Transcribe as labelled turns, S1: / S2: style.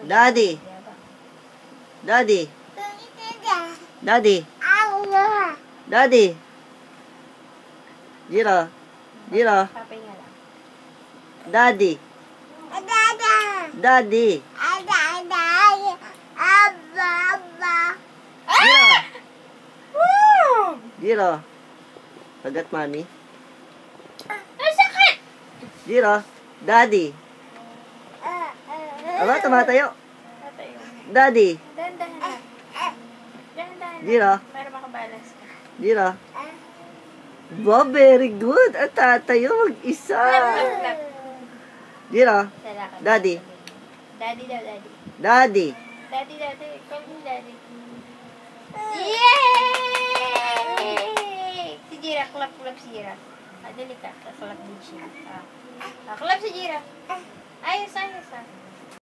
S1: Daddy. Daddy. Daddy. Daddy. Jiro. Jiro.
S2: Papahinga lang.
S1: Daddy. Daddy. Jiro. Jiro. Kagat mami.
S2: Ay, sakit!
S1: Jiro. Daddy. Aba, tumatayo.
S2: Tatayo.
S1: Daddy.
S2: Dahan-dahan lang. Dahan-dahan lang.
S1: Jiro.
S2: Para makabalance ka.
S1: Jiro. Wow, very good. At tatayo mag-isa.
S2: Clap.
S1: Jiro.
S2: Salakad.
S1: Daddy.
S2: Daddy daw, daddy.
S1: Daddy.
S2: Daddy. Call me daddy. Yay! Si Jira, clap si Jira. Dali ka, clap din siya. Clap si Jira. Ayos.